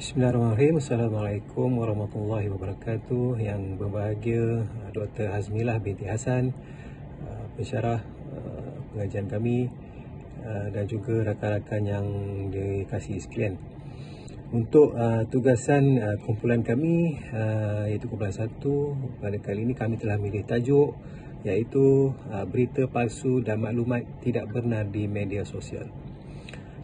Bismillahirrahmanirrahim. Assalamualaikum warahmatullahi wabarakatuh. Yang berbahagia Dr. Hazmilah binti Hasan, pensyarah pengajian kami, dan juga rakan-rakan yang dikasihi sekalian. Untuk tugasan kumpulan kami, iaitu kumpulan 1, pada kali ini kami telah milih tajuk iaitu berita palsu dan maklumat tidak benar di media sosial.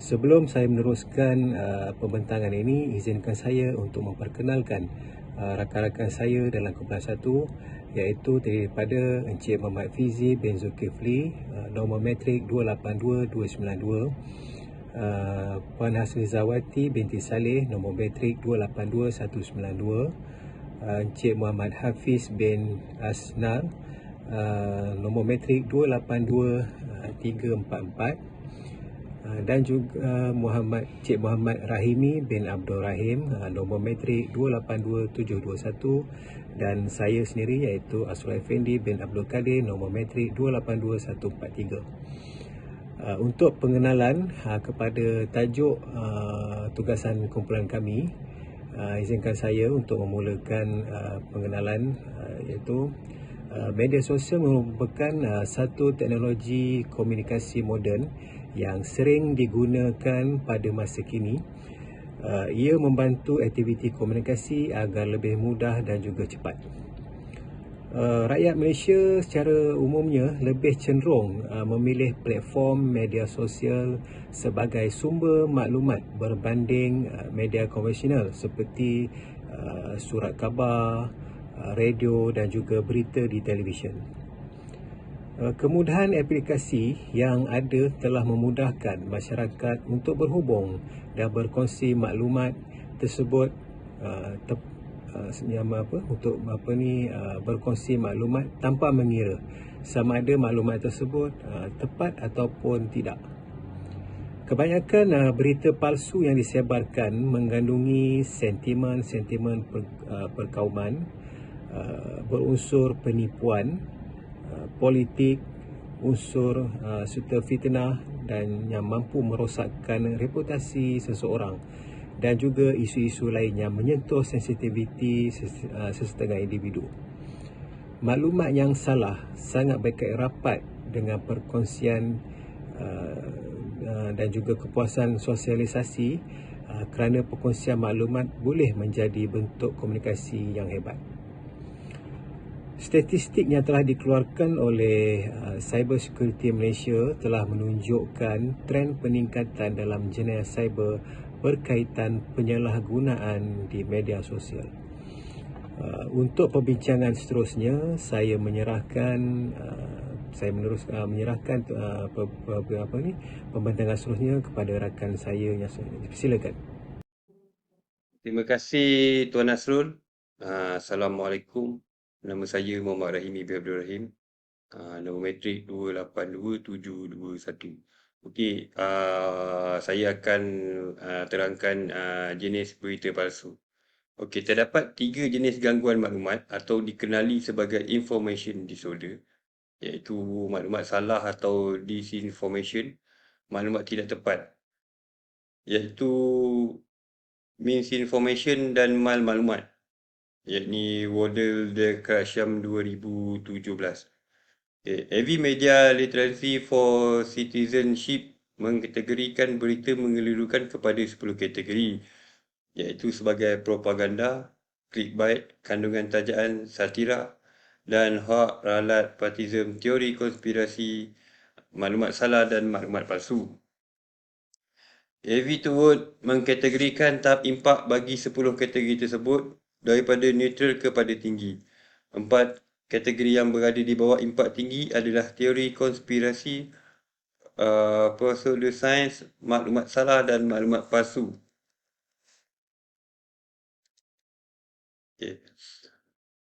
Sebelum saya meneruskan pembentangan ini, izinkan saya untuk memperkenalkan rakan-rakan saya dalam kumpulan 1, iaitu daripada Encik Muhammad Fizi bin Zulkifli, nombor metrik 282292, Puan Hasrizawati binti Saleh, nombor metrik 282192, Encik Muhammad Hafiz bin Asnar, nombor metrik 282344, dan juga Cik Muhammad Rahimi bin Abdul Rahim, nombor metrik 282721, dan saya sendiri iaitu Asrul Effendi bin Abdul Kadir, nombor metrik 282143. Untuk pengenalan kepada tajuk tugasan kumpulan kami, izinkan saya untuk memulakan pengenalan, iaitu media sosial merupakan satu teknologi komunikasi moden yang sering digunakan pada masa kini. Ia membantu aktiviti komunikasi agar lebih mudah dan juga cepat. Rakyat Malaysia secara umumnya lebih cenderung memilih platform media sosial sebagai sumber maklumat berbanding media konvensional seperti surat khabar, radio dan juga berita di televisyen. Kemudahan aplikasi yang ada telah memudahkan masyarakat untuk berhubung dan berkongsi maklumat tersebut berkongsi maklumat tanpa mengira sama ada maklumat tersebut tepat ataupun tidak. Kebanyakan berita palsu yang disebarkan mengandungi sentimen perkauman, berunsur penipuan, politik, unsur serta fitnah dan yang mampu merosakkan reputasi seseorang, dan juga isu-isu lain yang menyentuh sensitiviti sesetengah individu. Maklumat yang salah sangat berkait rapat dengan perkongsian dan juga kepuasan sosialisasi, kerana perkongsian maklumat boleh menjadi bentuk komunikasi yang hebat. Statistik yang telah dikeluarkan oleh Cyber Security Malaysia telah menunjukkan tren peningkatan dalam jenayah cyber berkaitan penyalahgunaan di media sosial. Untuk perbincangan seterusnya, saya menyerahkan pembentangan seterusnya kepada rakan saya yang silakan. Terima kasih Tuan Nasrul. Assalamualaikum. Nama saya Muhammad Rahimi bin Abdul Rahim. Nombor metrik 282721. Okey, saya akan terangkan jenis berita palsu. Okey, terdapat 3 jenis gangguan maklumat atau dikenali sebagai information disorder, iaitu maklumat salah atau disinformation, maklumat tidak tepat, iaitu misinformation dan malmaklumat, yakni Waddell Declaration 2017. Heavy Media Literacy for Citizenship mengkategorikan berita mengelirukan kepada 10 kategori, iaitu sebagai propaganda, clickbait, kandungan tajaan, satira dan hak ralat partism, teori konspirasi, maklumat salah dan maklumat palsu. Heavy Towards mengkategorikan tahap impak bagi 10 kategori tersebut daripada neutral kepada tinggi. 4 kategori yang berada di bawah impak tinggi adalah teori konspirasi, pseudoscience, maklumat salah dan maklumat palsu.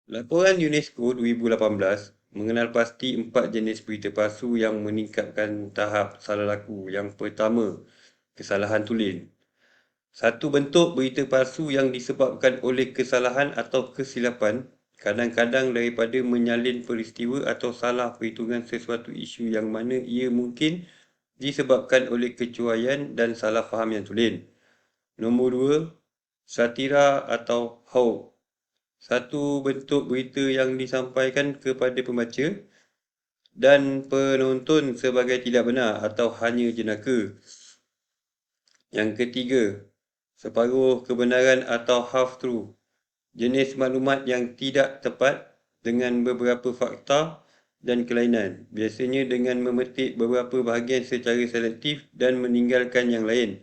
Laporan UNESCO 2018 mengenal pasti 4 jenis berita palsu yang meningkatkan tahap salah laku. Yang pertama, kesalahan tulis. Satu bentuk berita palsu yang disebabkan oleh kesalahan atau kesilapan, kadang-kadang daripada menyalin peristiwa atau salah perhitungan sesuatu isu yang mana ia mungkin disebabkan oleh kecuaian dan salah faham yang tulen. Nombor 2, satira atau hoax. Satu bentuk berita yang disampaikan kepada pembaca dan penonton sebagai tidak benar atau hanya jenaka. Yang ketiga, separuh kebenaran atau half-truth. Jenis maklumat yang tidak tepat dengan beberapa fakta dan kelainan, biasanya dengan memetik beberapa bahagian secara selektif dan meninggalkan yang lain.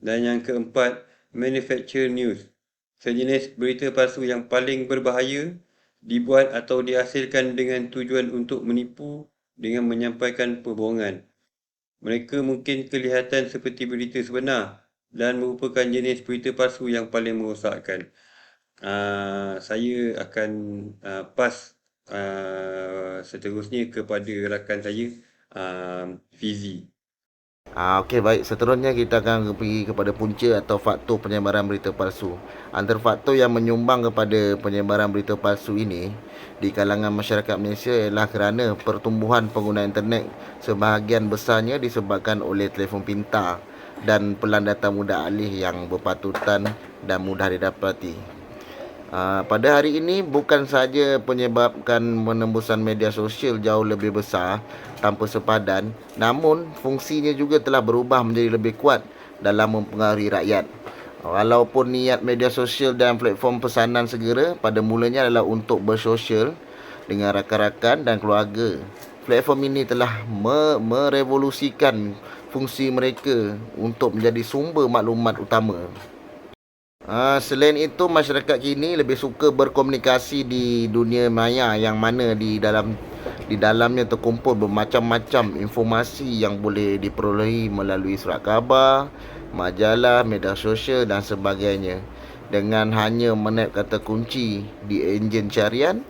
Dan yang keempat, manufactured news. Sejenis berita palsu yang paling berbahaya, dibuat atau dihasilkan dengan tujuan untuk menipu dengan menyampaikan perbohongan. Mereka mungkin kelihatan seperti berita sebenar dan merupakan jenis berita palsu yang paling merosakkan. Saya akan pass seterusnya kepada rakan saya, Fizi. Okey, baik. Seterusnya kita akan pergi kepada punca atau faktor penyebaran berita palsu. Antara faktor yang menyumbang kepada penyebaran berita palsu ini di kalangan masyarakat Malaysia ialah kerana pertumbuhan pengguna internet sebahagian besarnya disebabkan oleh telefon pintar dan pelan data mudah alih yang berpatutan dan mudah didapati. Pada hari ini bukan sahaja penyebabkan penembusan media sosial jauh lebih besar tanpa sepadan, namun fungsinya juga telah berubah menjadi lebih kuat dalam mempengaruhi rakyat. Walaupun niat media sosial dan platform pesanan segera pada mulanya adalah untuk bersosial dengan rakan-rakan dan keluarga, platform ini telah merevolusikan fungsi mereka untuk menjadi sumber maklumat utama. Selain itu, masyarakat kini lebih suka berkomunikasi di dunia maya yang mana di dalamnya terkumpul bermacam-macam informasi yang boleh diperolehi melalui surat khabar, majalah, media sosial dan sebagainya. Dengan hanya menep kata kunci di enjin carian,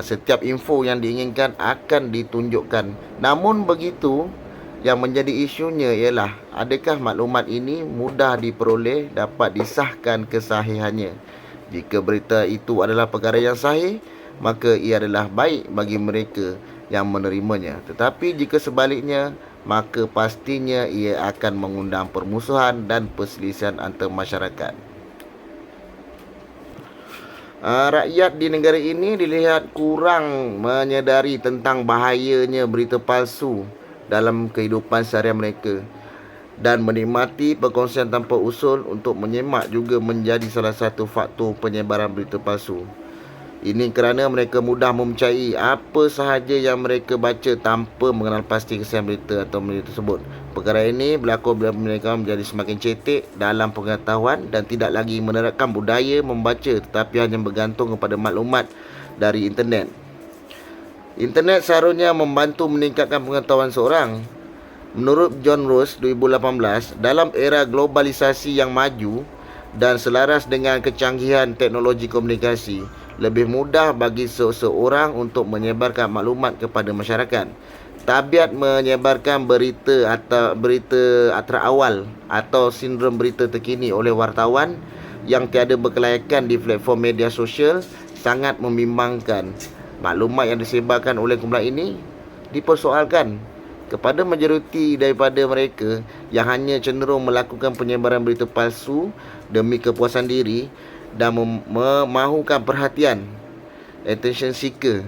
setiap info yang diinginkan akan ditunjukkan. Namun begitu, yang menjadi isunya ialah adakah maklumat ini mudah diperoleh, dapat disahkan kesahihannya. Jika berita itu adalah perkara yang sahih, maka ia adalah baik bagi mereka yang menerimanya. Tetapi jika sebaliknya, maka pastinya ia akan mengundang permusuhan dan perselisihan antara masyarakat. Rakyat di negara ini dilihat kurang menyedari tentang bahayanya berita palsu dalam kehidupan seharian mereka, dan menikmati perkongsian tanpa usul untuk menyemak juga menjadi salah satu faktor penyebaran berita palsu. Ini kerana mereka mudah mempercayai apa sahaja yang mereka baca tanpa mengenal pasti kesahihan berita atau berita tersebut. Perkara ini berlaku bila mereka menjadi semakin cetek dalam pengetahuan dan tidak lagi menerapkan budaya membaca tetapi hanya bergantung kepada maklumat dari internet. Internet seharusnya membantu meningkatkan pengetahuan seorang. Menurut John Ross 2018, dalam era globalisasi yang maju dan selaras dengan kecanggihan teknologi komunikasi, lebih mudah bagi seseorang untuk menyebarkan maklumat kepada masyarakat. Tabiat menyebarkan berita terawal atau sindrom berita terkini oleh wartawan yang tiada berkelayakan di platform media sosial sangat membimbangkan. Maklumat yang disebarkan oleh kumpulan ini dipersoalkan kepada majoriti daripada mereka yang hanya cenderung melakukan penyebaran berita palsu demi kepuasan diri dan memahukan perhatian, attention seeker.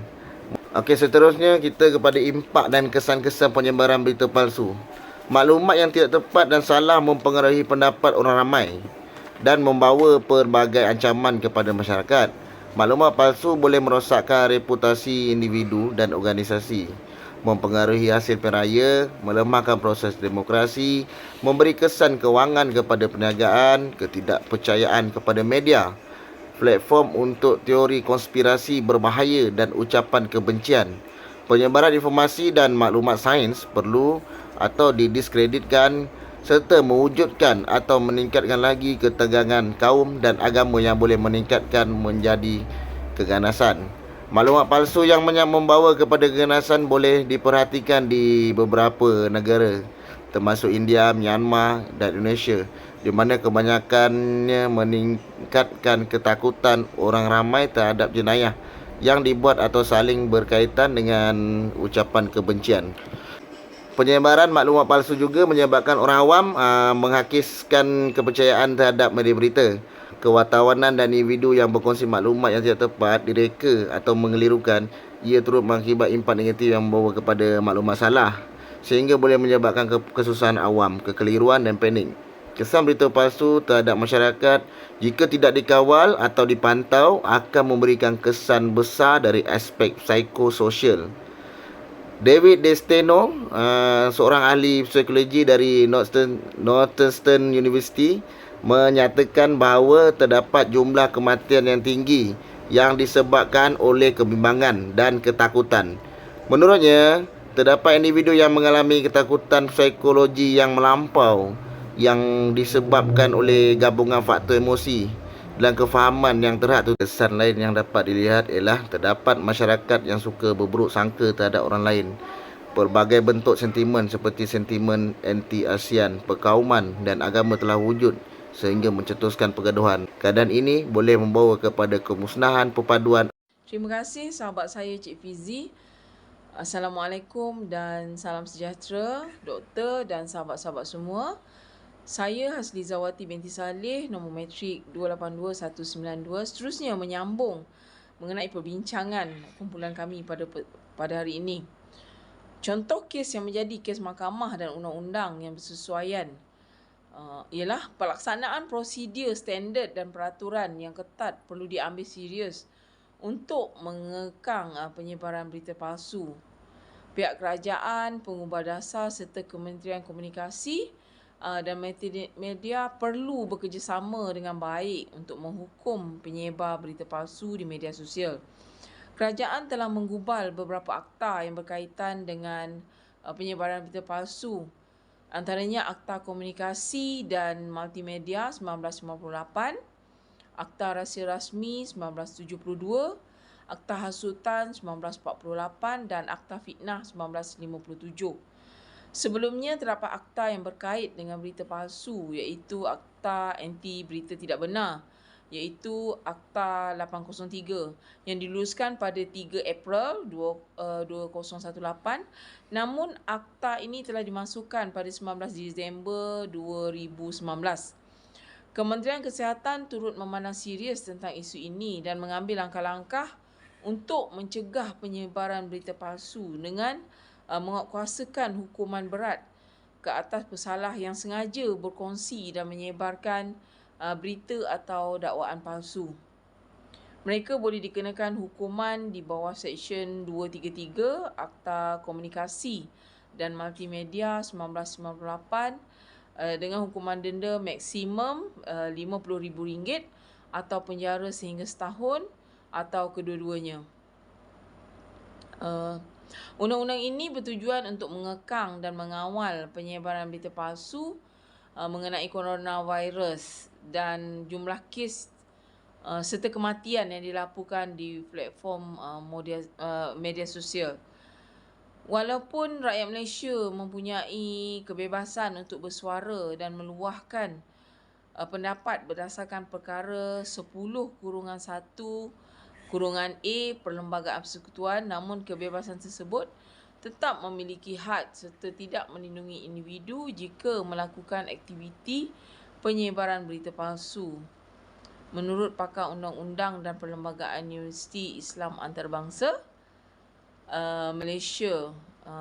Okey, seterusnya kita kepada impak dan kesan-kesan penyebaran berita palsu. Maklumat yang tidak tepat dan salah mempengaruhi pendapat orang ramai dan membawa pelbagai ancaman kepada masyarakat. Maklumat palsu boleh merosakkan reputasi individu dan organisasi, mempengaruhi hasil pilihan raya, melemahkan proses demokrasi, memberi kesan kewangan kepada perniagaan, ketidakpercayaan kepada media, platform untuk teori konspirasi berbahaya dan ucapan kebencian. Penyebaran informasi dan maklumat sains perlu atau didiskreditkan serta mewujudkan atau meningkatkan lagi ketegangan kaum dan agama yang boleh meningkatkan menjadi keganasan. Maklumat palsu yang membawa kepada keganasan boleh diperhatikan di beberapa negara termasuk India, Myanmar dan Indonesia, di mana kebanyakannya meningkatkan ketakutan orang ramai terhadap jenayah yang dibuat atau saling berkaitan dengan ucapan kebencian. Penyebaran maklumat palsu juga menyebabkan orang awam menghakiskan kepercayaan terhadap media berita. kewartawanan dan individu yang berkongsi maklumat yang tidak tepat, direka atau mengelirukan, ia turut mengakibat impak negatif yang membawa kepada maklumat salah sehingga boleh menyebabkan kesusahan awam, kekeliruan dan panik. Kesan berita palsu terhadap masyarakat jika tidak dikawal atau dipantau akan memberikan kesan besar dari aspek psikososial. David Desteno, seorang ahli psikologi dari Northwestern University, menyatakan bahawa terdapat jumlah kematian yang tinggi yang disebabkan oleh kebimbangan dan ketakutan. Menurutnya, terdapat individu yang mengalami ketakutan psikologi yang melampau yang disebabkan oleh gabungan faktor emosi dan kefahaman yang terhad. Kesan lain yang dapat dilihat ialah terdapat masyarakat yang suka berburuk sangka terhadap orang lain. Pelbagai bentuk sentimen seperti sentimen anti-ASEAN, perkauman dan agama telah wujud sehingga mencetuskan pergaduhan. Keadaan ini boleh membawa kepada kemusnahan perpaduan. Terima kasih sahabat saya Cik Fizi. Assalamualaikum dan salam sejahtera doktor dan sahabat-sahabat semua. Saya Haslizawati binti Saleh, nombor matrik 282192, seterusnya menyambung mengenai perbincangan kumpulan kami pada hari ini. Contoh kes yang menjadi kes mahkamah dan undang-undang yang bersesuaian ialah pelaksanaan prosedur standard dan peraturan yang ketat perlu diambil serius untuk mengekang penyebaran berita palsu. Pihak kerajaan, pengubah dasar serta Kementerian Komunikasi dan media perlu bekerjasama dengan baik untuk menghukum penyebar berita palsu di media sosial. Kerajaan telah menggubal beberapa akta yang berkaitan dengan penyebaran berita palsu. Antaranya Akta Komunikasi dan Multimedia 1958, Akta Rahsia Rasmi 1972, Akta Hasutan 1948 dan Akta Fitnah 1957. Sebelumnya terdapat akta yang berkait dengan berita palsu iaitu Akta Anti Berita Tidak Benar iaitu Akta 803 yang diluluskan pada 3 April 2018. Namun akta ini telah dimasukkan pada 19 Disember 2019. Kementerian Kesihatan turut memandang serius tentang isu ini dan mengambil langkah-langkah untuk mencegah penyebaran berita palsu dengan menguatkuasakan hukuman berat ke atas pesalah yang sengaja berkongsi dan menyebarkan berita atau dakwaan palsu. Mereka boleh dikenakan hukuman di bawah Seksyen 233 Akta Komunikasi dan Multimedia 1998 dengan hukuman denda maksimum RM50,000 atau penjara sehingga setahun atau kedua-duanya. Undang-undang ini bertujuan untuk mengekang dan mengawal penyebaran berita palsu mengenai coronavirus dan jumlah kes serta kematian yang dilaporkan di platform media sosial. Walaupun rakyat Malaysia mempunyai kebebasan untuk bersuara dan meluahkan pendapat berdasarkan perkara 10-1/A Perlembagaan Persekutuan, namun kebebasan tersebut tetap memiliki had serta tidak melindungi individu jika melakukan aktiviti penyebaran berita palsu. Menurut pakar undang-undang dan perlembagaan Universiti Islam Antarabangsa Malaysia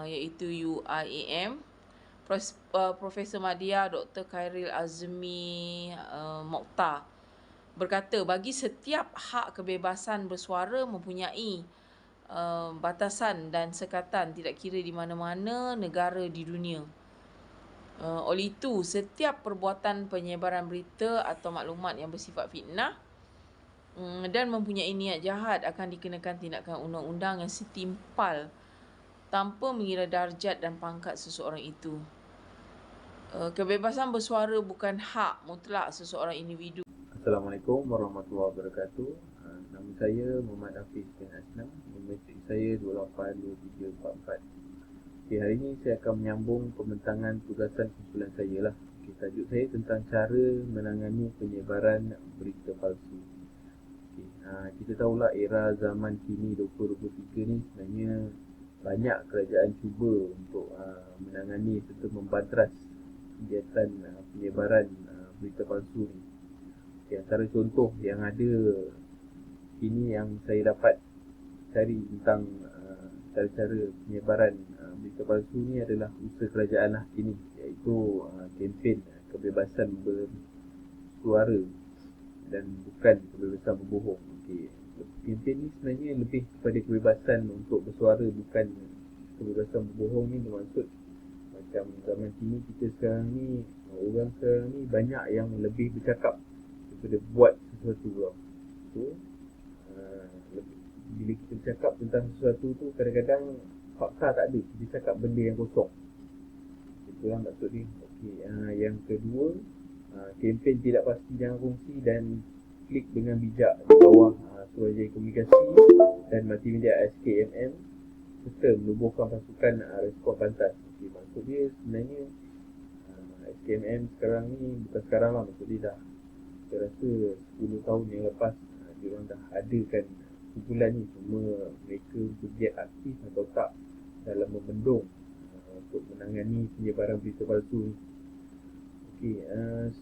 iaitu UIAM, Profesor Madya Dr. Khairil Azmi Mokhtar berkata, bagi setiap hak kebebasan bersuara mempunyai batasan dan sekatan tidak kira di mana-mana negara di dunia. Oleh itu, setiap perbuatan penyebaran berita atau maklumat yang bersifat fitnah dan mempunyai niat jahat akan dikenakan tindakan undang-undang yang setimpal tanpa mengira darjat dan pangkat seseorang itu. Kebebasan bersuara bukan hak mutlak seseorang individu. Assalamualaikum warahmatullahi wabarakatuh. Nama saya Muhammad Hafiz bin Aslam. Matrik saya 282344. Okay, hari ini saya akan menyambung pembentangan tugasan kumpulan saya lah. Okay, tajuk saya tentang cara menangani penyebaran berita palsu. Okay, kita tahulah era zaman kini 2023 ni sebenarnya banyak kerajaan cuba untuk menangani serta membadras kegiatan penyebaran berita palsu ni. Antara contoh yang ada ini yang saya dapat cari tentang cara-cara penyebaran berita palsu ni adalah usaha kerajaan lah kini, iaitu kempen kebebasan bersuara dan bukan kebebasan berbohong. Kempen ni sebenarnya lebih kepada kebebasan untuk bersuara, bukan kebebasan berbohong. Ni bermaksud macam zaman kini kita sekarang ni, orang sekarang ni banyak yang lebih bercakap daripada buat sesuatu tau. So bila kita bercakap tentang sesuatu tu, kadang-kadang fakta tak ada, kita cakap benda yang kosong. Itulah maksud dia. Yang kedua, kempen tidak pasti jangan kongsi dan klik dengan bijak di bawah Suruhanjaya Komunikasi dan Multimedia SKMM serta menubuhkan pasukan respon pantas. Maksud dia sebenarnya SKMM sekarang ni, bukan sekarang lah, maksud dia dah, saya rasa 10 tahun yang lepas diorang dah adakan kumpulan ni. Cuma mereka bergiat aktif atau tak dalam membendung untuk menangani penyebaran berita palsu ni.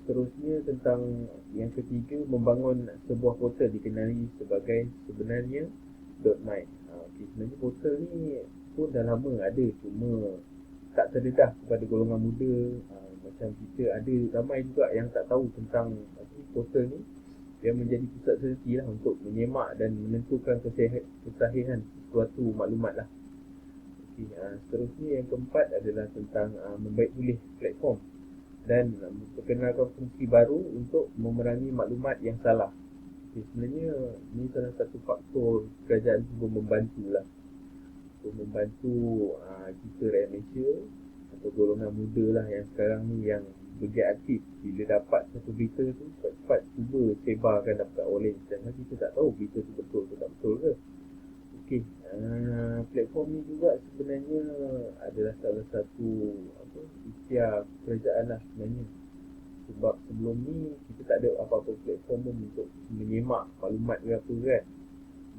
Seterusnya tentang yang ketiga, membangun sebuah portal dikenali sebagai sebenarnya.my. Sebenarnya portal ni pun dah lama ada, cuma tak terdedah kepada golongan muda. Macam kita ada ramai juga yang tak tahu tentang portal ni, yang menjadi pusat serti lah untuk menyemak dan menentukan kesahihan suatu maklumat lah. Seterusnya yang keempat adalah tentang membaik pulih platform dan memperkenalkan fungsi baru untuk memerangi maklumat yang salah. Sebenarnya ini salah satu faktor kerajaan cuba membantu lah, untuk membantu kita rakyat Malaysia atau golongan muda lah yang sekarang ni yang bergiat aktif. Bila dapat satu berita tu, cepat-cepat cuba sebarkan dapat oleh, sedangkan kita tak tahu berita tu betul ke tak betul ke. Platform ni juga sebenarnya adalah salah satu ikhtiar kerajaan lah sebenarnya. Sebab sebelum ni kita tak ada apa-apa platform pun untuk menyemak maklumat ke apa kan.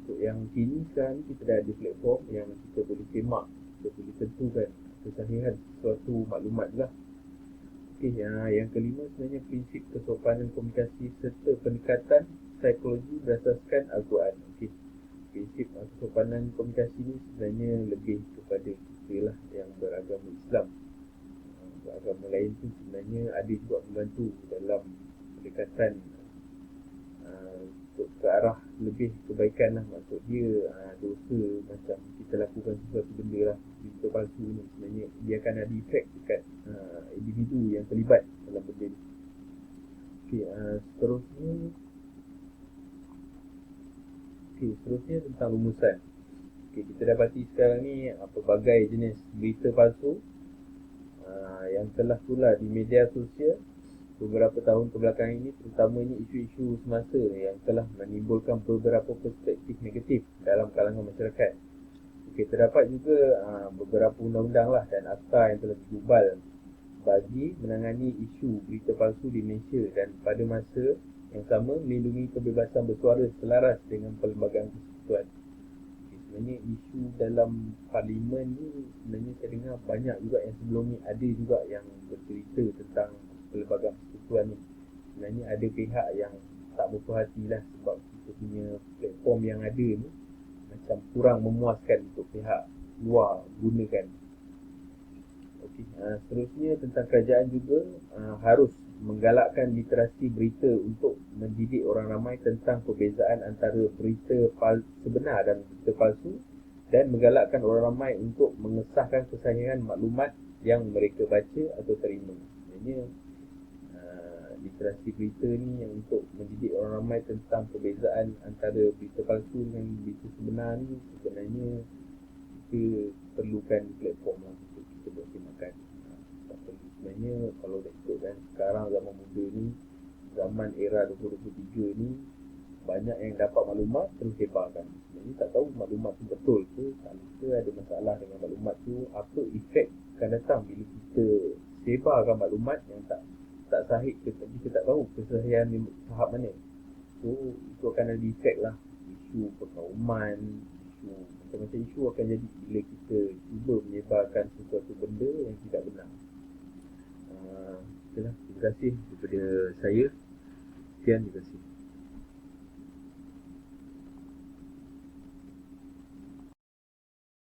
Untuk yang kini sekarang ni kita dah ada platform yang kita boleh semak, kita boleh tentukan kesahihan suatu maklumat lah. Yang kelima sebenarnya prinsip kesopanan komunikasi serta pendekatan psikologi berasaskan Al-Quran. Prinsip kesopanan komunikasi ni sebenarnya lebih kepada kita lah yang beragama Islam. Beragama lain tu sebenarnya ada juga membantu dalam pendekatan ke arah lebih kebaikan lah. Maksud dia dosa macam kita lakukan sesuatu benda lah, berita palsu ni sebenarnya dia akan ada efek dekat individu yang terlibat dalam benda ni. Seterusnya tentang rumusan. Kita dapati sekarang ni pelbagai jenis berita palsu yang telah tular di media sosial beberapa tahun kebelakangan ini, terutamanya isu-isu semasa yang telah menimbulkan beberapa perspektif negatif dalam kalangan masyarakat. Terdapat juga beberapa undang-undang lah dan akta yang telah digubal bagi menangani isu berita palsu di Malaysia dan pada masa yang sama melindungi kebebasan bersuara selaras dengan Perlembagaan Persekutuan. Sebenarnya isu dalam parlimen ni sebenarnya saya dengar banyak juga yang sebelum ni ada juga yang bercerita tentang Perlembagaan Persekutuan ni. Sebenarnya ada pihak yang tak berpuas hati lah sebab kita punya platform yang ada ni macam kurang memuaskan untuk pihak luar gunakan. Seterusnya tentang kerajaan juga harus menggalakkan literasi berita untuk mendidik orang ramai tentang perbezaan antara berita sebenar dan berita palsu dan menggalakkan orang ramai untuk mengesahkan kesahihan maklumat yang mereka baca atau terima. Sebenarnya literasi berita ni yang untuk mendidik orang ramai tentang perbezaan antara berita palsu dengan berita sebenar ni, sebenarnya kita perlukan platform lah untuk kita buat semakan. Sebenarnya kalau dah ikutkan sekarang zaman muda ni, zaman era 2023 ni, banyak yang dapat maklumat terus sebarkan. Sebenarnya tak tahu maklumat tu betul ke, tak kita ada masalah dengan maklumat tu, apa efek akan datang bila kita sebarkan maklumat yang tak sahih ke, kita tak tahu kesahihan ni tahap mana. So itu akan ada efek lah, isu perkauman, isu macam-macam isu akan jadi bila kita cuba menyebarkan sesuatu benda yang tidak benar. Terima kasih daripada saya. Sekian, terima kasih.